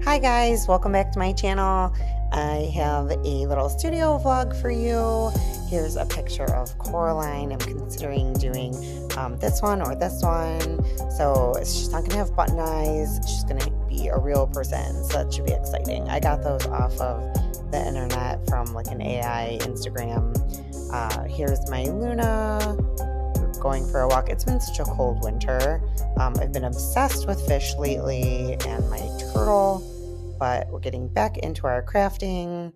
Hi guys, welcome back to my channel. I have a little studio vlog for you. Here's a picture of Coraline. I'm considering doing this one or this one. So she's not gonna have button eyes. She's gonna be a real person. So that should be exciting. I got those off of the internet from like an AI Instagram. Here's my Luna going for a walk. It's been such a cold winter. I've been obsessed with fish lately and my turtle, but we're getting back into our crafting.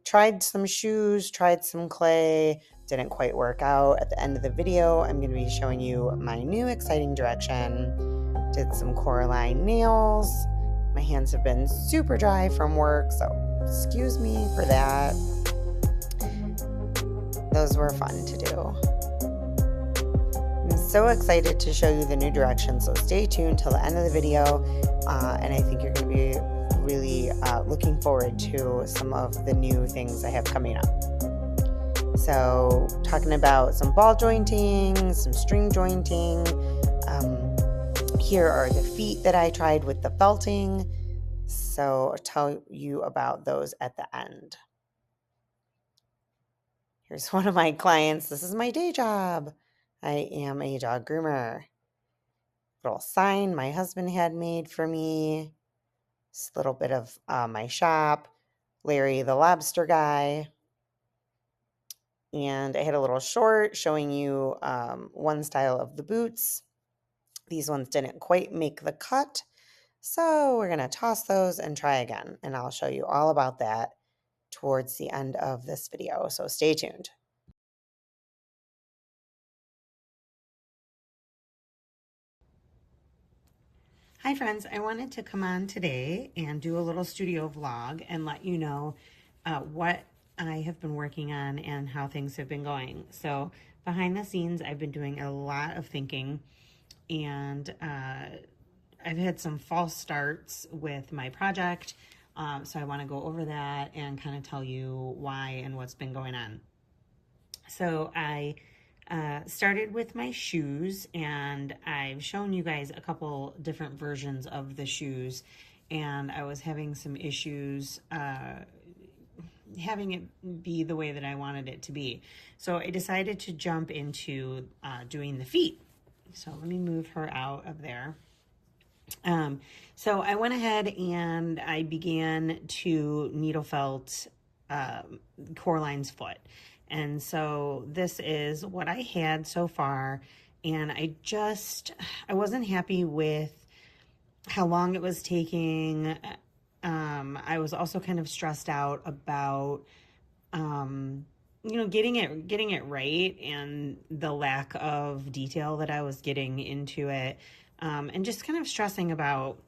Tried some shoes, tried some clay, didn't quite work out. At the end of the video, I'm going to be showing you my new exciting direction. Did some Coraline nails. My hands have been super dry from work, so excuse me for that. Those were fun to do. I'm so excited to show you the new direction, so stay tuned till the end of the video, and I think you're going to be really looking forward to some of the new things I have coming up. So talking about some ball jointing, some string jointing. Here are the feet that I tried with the felting, so I'll tell you about those at the end. Here's one of my clients. This is my day job. I am a dog groomer. Little sign my husband had made for me. Just a little bit of my shop. Larry the lobster guy. And I had a little short showing you one style of the boots. These ones didn't quite make the cut. So we're going to toss those and try again. And I'll show you all about that towards the end of this video. So stay tuned. Hi friends, I wanted to come on today and do a little studio vlog and let you know what I have been working on and how things have been going. So behind the scenes, I've been doing a lot of thinking, and I've had some false starts with my project. So I want to go over that and kind of tell you why and what's been going on. So I started with my shoes, and I've shown you guys a couple different versions of the shoes, and I was having some issues having it be the way that I wanted it to be. So I decided to jump into doing the feet. So let me move her out of there. So I went ahead and I began to needle felt Coraline's foot. And so this is what I had so far, and I wasn't happy with how long it was taking. I was also kind of stressed out about, getting it right, and the lack of detail that I was getting into it, and just kind of stressing about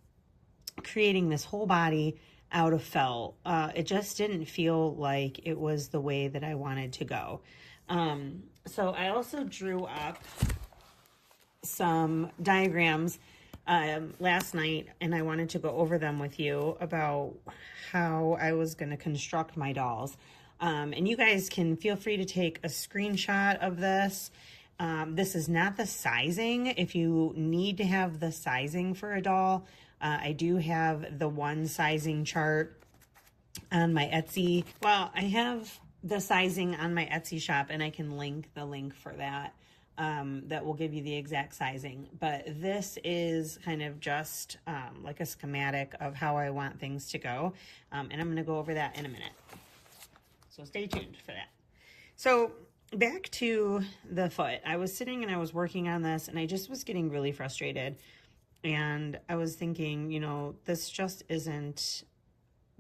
creating this whole body out of felt. It just didn't feel like it was the way that I wanted to go. So I also drew up some diagrams last night, and I wanted to go over them with you about how I was going to construct my dolls. And you guys can feel free to take a screenshot of this. This is not the sizing. If you need to have the sizing for a doll, I do have the one sizing chart on my Etsy. Well, I have the sizing on my Etsy shop, and I can link the link for that. That will give you the exact sizing. But this is kind of just like a schematic of how I want things to go. And I'm going to go over that in a minute. So stay tuned for that. So back to the foot. I was sitting and I was working on this, and I just was getting really frustrated. And I was thinking, this just isn't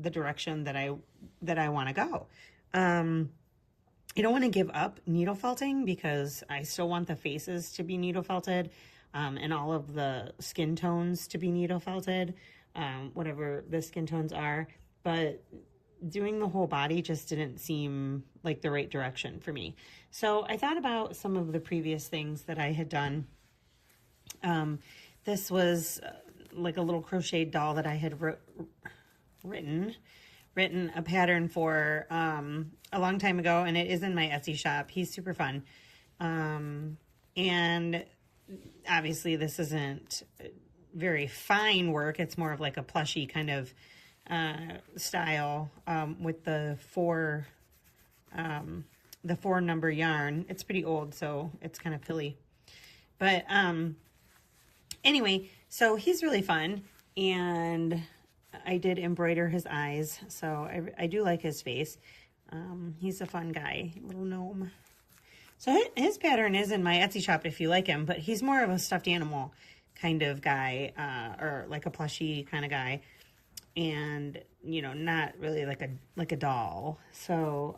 the direction that I want to go. I don't want to give up needle felting because I still want the faces to be needle felted, and all of the skin tones to be needle felted, whatever the skin tones are. But doing the whole body just didn't seem like the right direction for me. So I thought about some of the previous things that I had done. This was like a little crocheted doll that I had written a pattern for a long time ago, and it is in my Etsy shop. He's super fun. And obviously this isn't very fine work. It's more of like a plushy kind of style with the four number yarn. It's pretty old, so it's kind of pilly. But anyway, so he's really fun, and I did embroider his eyes, so I do like his face. He's a fun guy, little gnome. So his pattern is in my Etsy shop if you like him, but he's more of a stuffed animal kind of guy, or like a plushie kind of guy, and you know, not really like a doll. So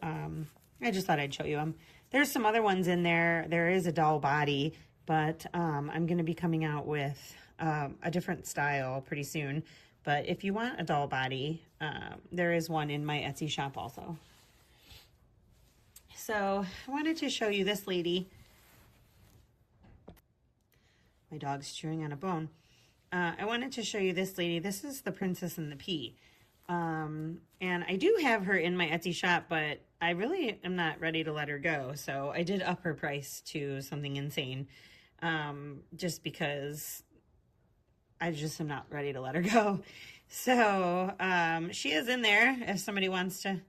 I just thought I'd show you him. There's some other ones in there. There is a doll body, but I'm going to be coming out with a different style pretty soon. But if you want a doll body, there is one in my Etsy shop also. So I wanted to show you this lady. My dog's chewing on a bone. I wanted to show you this lady. This is the Princess and the Pea. And I do have her in my Etsy shop, but I really am not ready to let her go. So I did up her price to something insane, just because I just am not ready to let her go. So she is in there if somebody wants to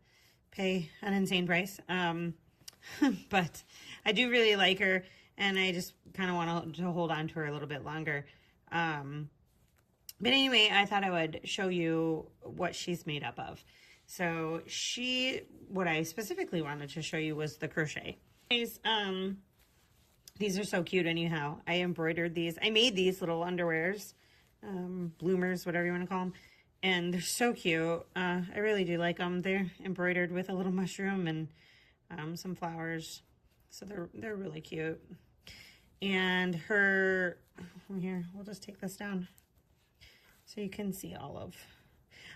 pay an insane price. But I do really like her, and I just kind of want to hold on to her a little bit longer. But anyway, I thought I would show you what she's made up of. So what I specifically wanted to show you was the crochet. These are so cute anyhow. I embroidered these. I made these little underwears, bloomers, whatever you want to call them. And they're so cute. I really do like them. They're embroidered with a little mushroom and some flowers. So they're really cute. And here, we'll just take this down so you can see all of.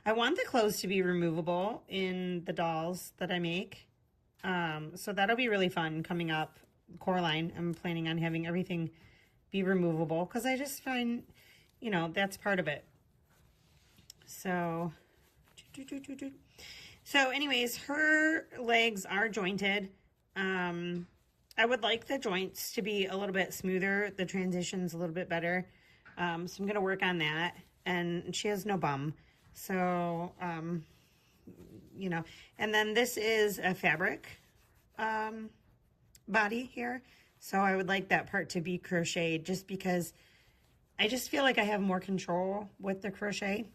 I want the clothes to be removable in the dolls that I make. So that'll be really fun coming up. Coraline, I'm planning on having everything be removable because I just find, you know, that's part of it. So anyways, her legs are jointed. I would like the joints to be a little bit smoother, the transitions a little bit better. So I'm going to work on that. And she has no bum. So, you know, and then this is a fabric body here. So I would like that part to be crocheted just because I just feel like I have more control with the crochet.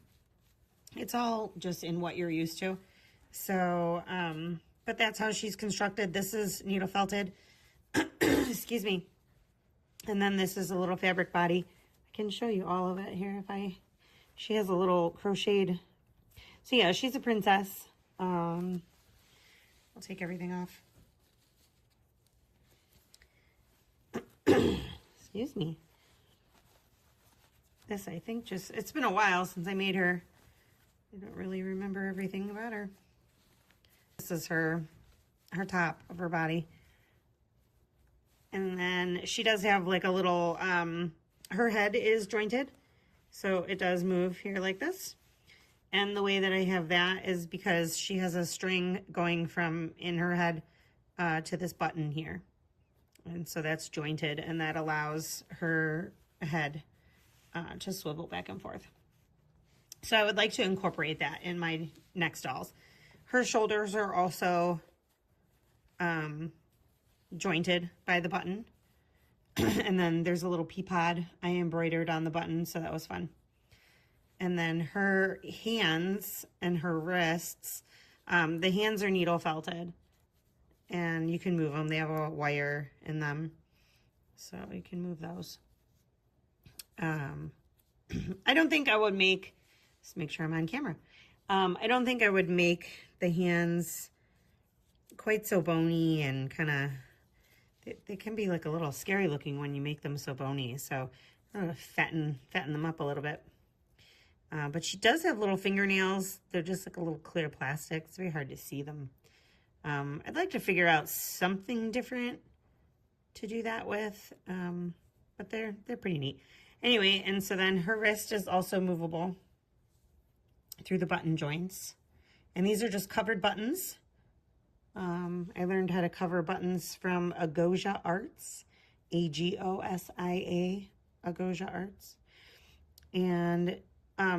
It's all just in what you're used to. So, but that's how she's constructed. This is needle felted. Excuse me. And then this is a little fabric body. I can show you all of it here she has a little crocheted. So yeah, she's a princess. I'll take everything off. Excuse me. This, I think, it's been a while since I made her. I don't really remember everything about her. This is her top of her body. And then she does have like a little, her head is jointed. So it does move here like this. And the way that I have that is because she has a string going from in her head to this button here. And so that's jointed, and that allows her head to swivel back and forth. So I would like to incorporate that in my next dolls. Her shoulders are also jointed by the button. And then there's a little pea pod I embroidered on the button, so that was fun. And then her hands and her wrists, the hands are needle felted. And you can move them. They have a wire in them, so you can move those. I don't think I would make, let's make sure I'm on camera. I don't think I would make the hands quite so bony and kind of, they can be like a little scary looking when you make them so bony. So I'm going to fatten them up a little bit. But she does have little fingernails. They're just like a little clear plastic. It's very hard to see them. I'd like to figure out something different to do that with. But they're pretty neat. Anyway, and so then her wrist is also movable through the button joints. And these are just covered buttons. I learned how to cover buttons from Agosia Arts, Agosia, Agosia Arts. And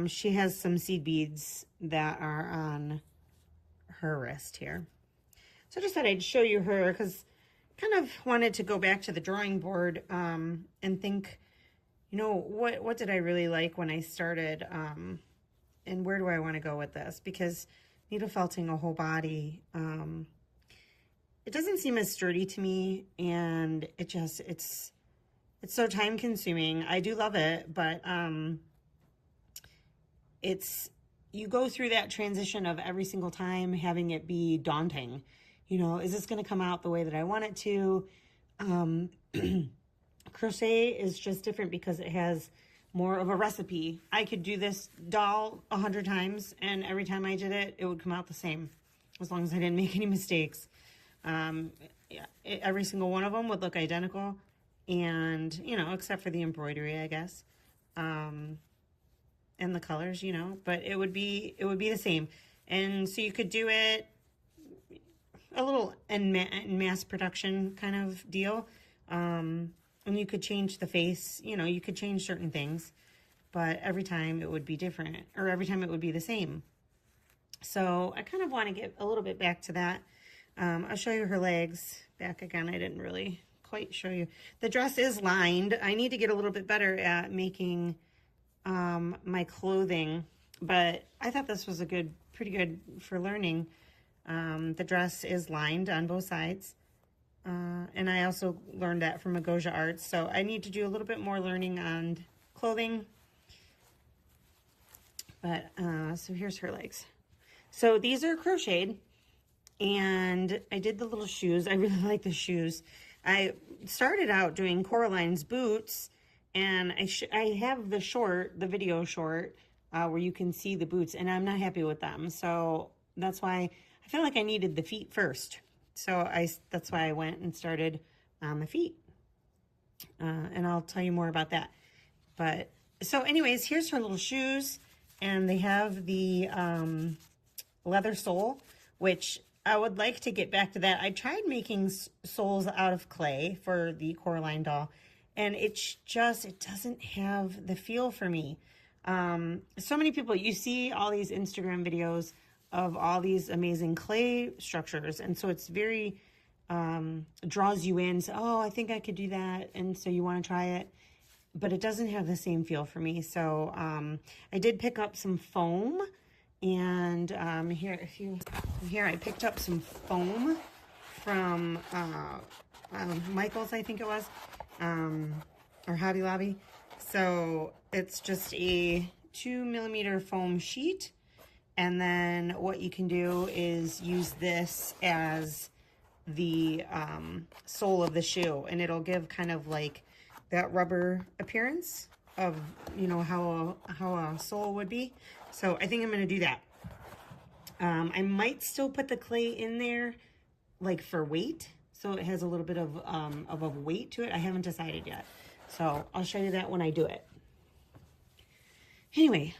she has some seed beads that are on her wrist here. So I just thought I'd show you her because kind of wanted to go back to the drawing board and think, you know, what did I really like when I started, and where do I want to go with this? Because needle felting a whole body, it doesn't seem as sturdy to me, and it's so time consuming. I do love it, but you go through that transition of every single time having it be daunting. You know, is this going to come out the way that I want it to? Crochet is just different because it has more of a recipe. I could do this doll 100 times, and every time I did it, it would come out the same, as long as I didn't make any mistakes. Yeah, every single one of them would look identical, and, you know, except for the embroidery, I guess, and the colors, you know, but it would be the same. And so you could do it a little in mass production kind of deal. And you could change the face, you know, you could change certain things, but every time it would be different, or every time it would be the same. So I kind of want to get a little bit back to that. I'll show you her legs back again. I didn't really quite show you. The dress is lined. I need to get a little bit better at making my clothing, but I thought this was pretty good for learning. The dress is lined on both sides. And I also learned that from Agosia Arts. So I need to do a little bit more learning on clothing. But, so here's her legs. So these are crocheted, and I did the little shoes. I really like the shoes. I started out doing Coraline's boots, and I have the video short, where you can see the boots, and I'm not happy with them. So that's why I feel like I needed the feet first. So that's why I went and started on the feet. And I'll tell you more about that. But so anyways, here's her little shoes, and they have the leather sole, which I would like to get back to that. I tried making soles out of clay for the Coraline doll, and it doesn't have the feel for me. So many people, you see all these Instagram videos of all these amazing clay structures, and so it's very draws you in. So, oh, I think I could do that, and so you want to try it, but it doesn't have the same feel for me. So I did pick up some foam, and here I picked up some foam from Michael's, I think it was, or Hobby Lobby. So it's just a 2mm foam sheet. And then what you can do is use this as the sole of the shoe, and it'll give kind of like that rubber appearance of, you know, how a sole would be. So I think I'm going to do that. I might still put the clay in there, like for weight, so it has a little bit of a weight to it. I haven't decided yet, so I'll show you that when I do it. Anyway.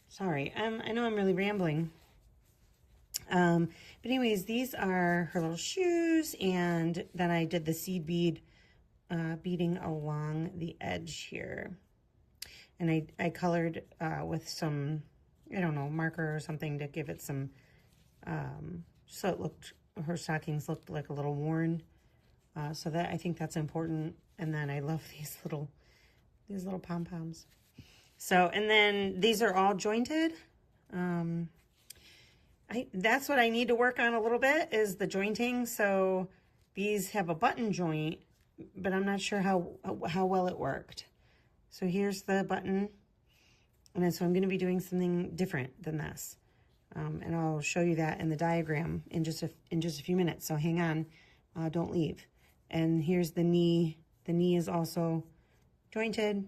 Sorry, I know I'm really rambling. But anyways, these are her little shoes, and then I did the seed beading along the edge here. And I colored with some, I don't know, marker or something to give it some, so her stockings looked like a little worn. So that, I think that's important. And then I love these little pom-poms. So, and then these are all jointed. That's what I need to work on a little bit, is the jointing. So these have a button joint, but I'm not sure how well it worked. So here's the button. And then, so I'm going to be doing something different than this. And I'll show you that in the diagram in just a few minutes. So hang on, don't leave. And here's the knee. The knee is also jointed.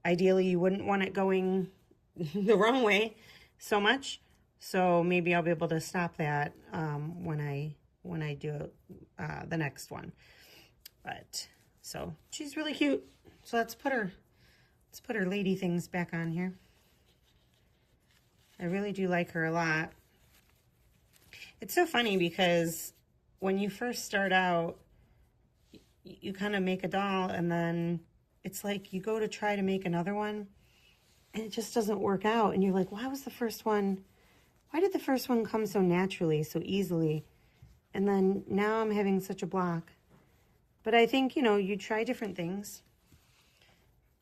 Ideally you wouldn't want it going the wrong way so much, so maybe I'll be able to stop that when I do the next one. But so she's really cute, so let's put her lady things back on here. I really do like her a lot. It's so funny because when you first start out, you kind of make a doll, and then it's like you go to try to make another one and it just doesn't work out. And you're like, why did the first one come so naturally, so easily? And then now I'm having such a block. But I think, you know, you try different things.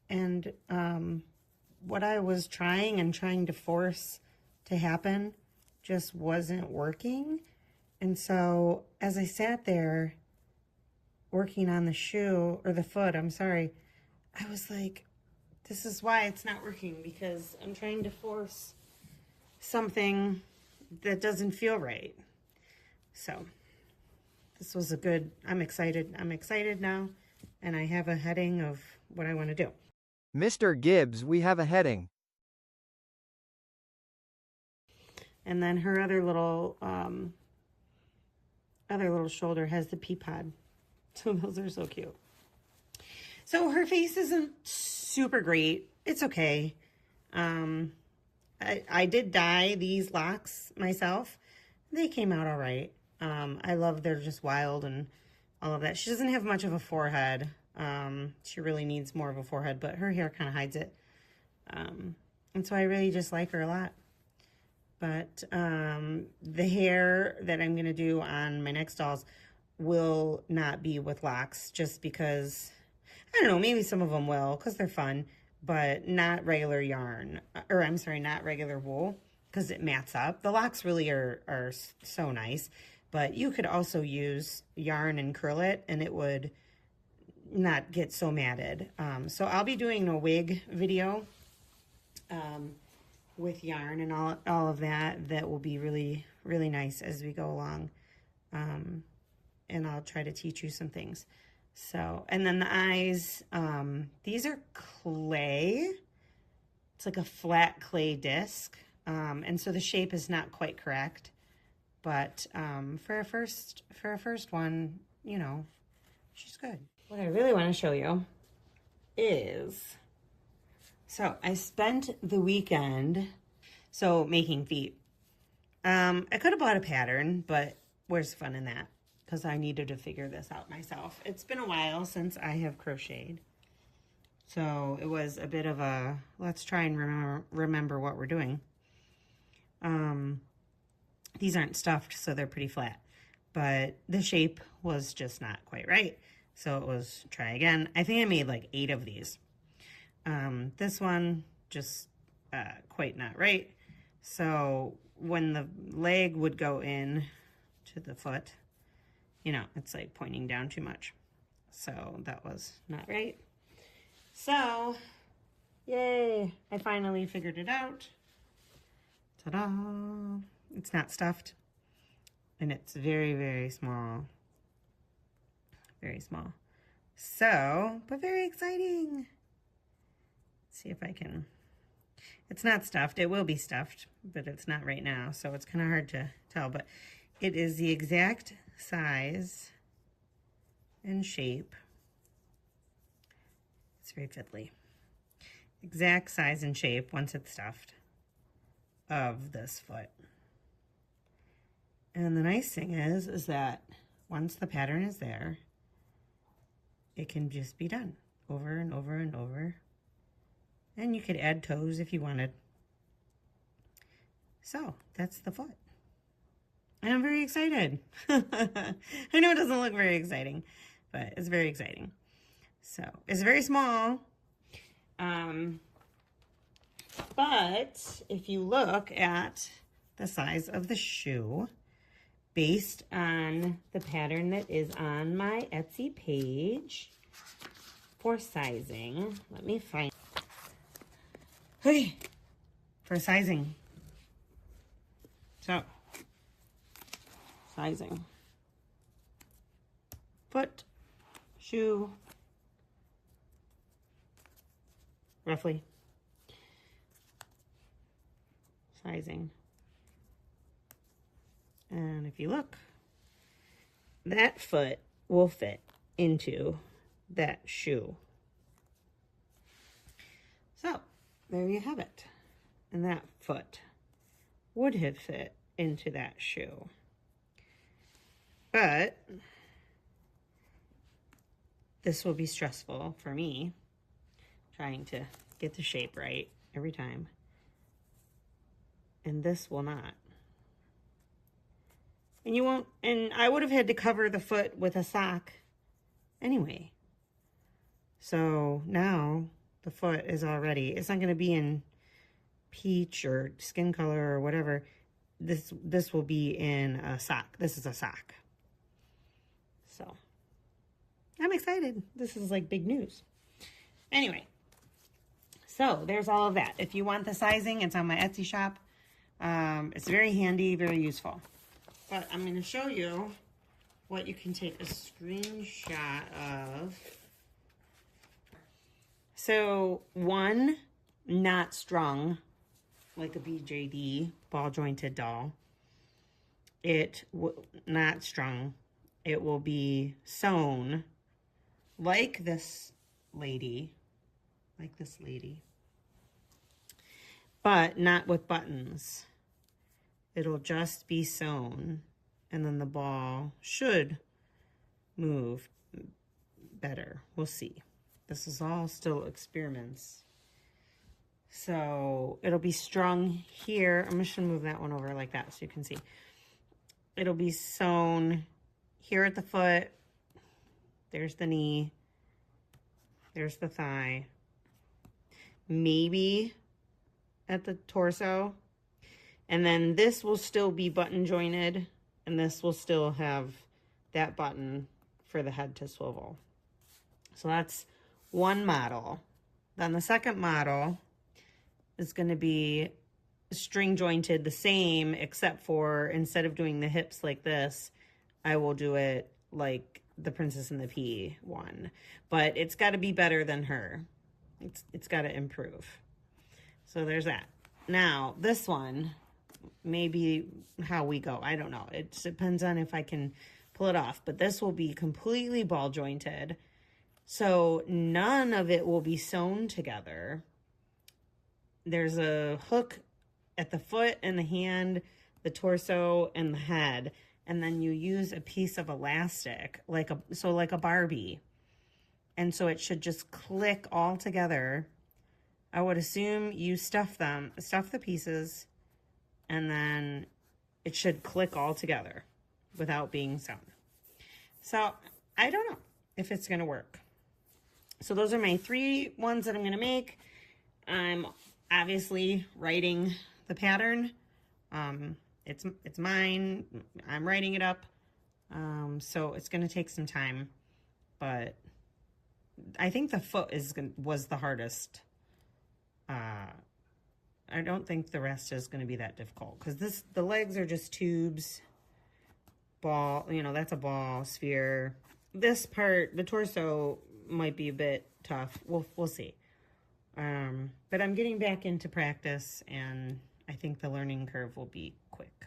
And what I was trying to force to happen just wasn't working. And so as I sat there working on the shoe, or the foot, I'm sorry, I was like, this is why it's not working, because I'm trying to force something that doesn't feel right. So this was a good, I'm excited now, and I have a heading of what I want to do. Mr. Gibbs, we have a heading. And then her other little shoulder has the pea pod. So those are so cute. So her face isn't super great. It's okay. I did dye these locks myself. They came out all right. I love they're just wild and all of that. She doesn't have much of a forehead. She really needs more of a forehead, but her hair kind of hides it. And so I really just like her a lot. But the hair that I'm going to do on my next dolls will not be with locks, just because, I don't know, maybe some of them will because they're fun, but not regular yarn, or I'm sorry, not regular wool, because it mats up. The locks really are so nice, but you could also use yarn and curl it and it would not get so matted. So I'll be doing a wig video with yarn and all of that will be really, really nice as we go along. And I'll try to teach you some things. So, and then the eyes, these are clay. It's like a flat clay disc. And so the shape is not quite correct, but for a first one, you know, she's good. What I really want to show you is, so I spent the weekend making feet. I could have bought a pattern, but where's the fun in that? Because I needed to figure this out myself. It's been a while since I have crocheted. So it was a bit of a, let's try and remember what we're doing. These aren't stuffed, so they're pretty flat. But the shape was just not quite right. So it was try again. I think I made like 8 of these. This one just quite not right. So when the leg would go in to the foot, you know, it's like pointing down too much. So that was not right. So, yay, I finally figured it out. Ta-da! It's not stuffed. And it's very, very small. Very small. So, but very exciting. Let's see if I can. It's not stuffed. It will be stuffed, but it's not right now. So it's kind of hard to tell. But it is the exact size and shape. It's very fiddly. Exact size and shape, once it's stuffed, of this foot. And the nice thing is that once the pattern is there, it can just be done over and over and over. And you could add toes if you wanted. So that's the foot. And I'm very excited. I know it doesn't look very exciting, but it's very exciting. So it's very small. But if you look at the size of the shoe, based on the pattern that is on my Etsy page for sizing, let me find. Okay, for sizing. So, sizing. Foot, shoe, roughly. Sizing. And if you look, that foot will fit into that shoe. So, there you have it. And that foot would have fit into that shoe. But this will be stressful for me trying to get the shape right every time. And this will not. And you won't, and I would have had to cover the foot with a sock anyway. So now the foot is all ready. It's not going to be in peach or skin color or whatever. This will be in a sock. This is a sock. So I'm excited. This is like big news. Anyway, so there's all of that. If you want the sizing, it's on my Etsy shop. It's very handy, very useful. But I'm going to show you what you can take a screenshot of. So one, not strung, like a BJD, ball jointed doll. Not strung. It will be sewn like this lady, but not with buttons. It'll just be sewn, and then the ball should move better. We'll see. This is all still experiments. So it'll be strung here. I'm just gonna move that one over like that so you can see. It'll be sewn here at the foot. There's the knee. There's the thigh. Maybe at the torso. And then this will still be button jointed, and this will still have that button for the head to swivel. So that's one model. Then the second model is going to be string jointed the same, except for instead of doing the hips like this, I will do it like the Princess and the Pea one. But it's got to be better than her. It's got to improve. So there's that. Now, this one, maybe how we go. I don't know. It depends on if I can pull it off. But this will be completely ball jointed. So none of it will be sewn together. There's a hook at the foot and the hand, the torso, and the head. And then you use a piece of elastic, like a Barbie. And so it should just click all together. I would assume you stuff the pieces, and then it should click all together without being sewn. So I don't know if it's going to work. So those are my 3 ones that I'm going to make. I'm obviously writing the pattern. It's mine. I'm writing it up. So it's going to take some time, but I think the foot was the hardest. I don't think the rest is going to be that difficult, because the legs are just tubes, ball, that's a ball, sphere. This part, the torso, might be a bit tough. We'll see. But I'm getting back into practice, and I think the learning curve will be quick.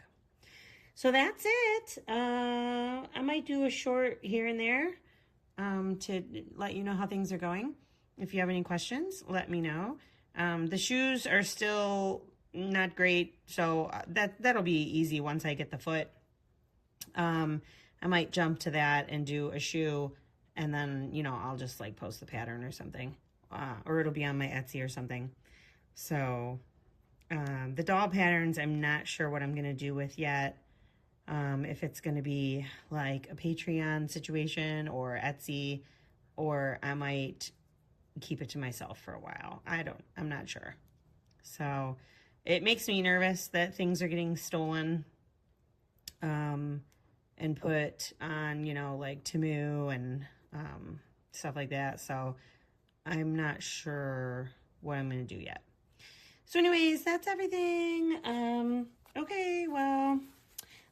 So that's it. I might do a short here and there to let you know how things are going. If you have any questions, let me know. The shoes are still not great, so that'll be easy once I get the foot. I might jump to that and do a shoe, and then, I'll just like post the pattern or something, or it'll be on my Etsy or something. So the doll patterns, I'm not sure what I'm going to do with yet. If it's going to be like a Patreon situation or Etsy, or I might keep it to myself for a while. I'm not sure. So it makes me nervous that things are getting stolen, and put on, like Temu and, stuff like that. So I'm not sure what I'm going to do yet. So anyways, that's everything. Okay, well,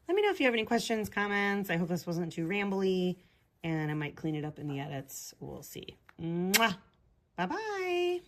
let me know if you have any questions, comments. I hope this wasn't too rambly, and I might clean it up in the edits. We'll see. Mwah! Bye-bye.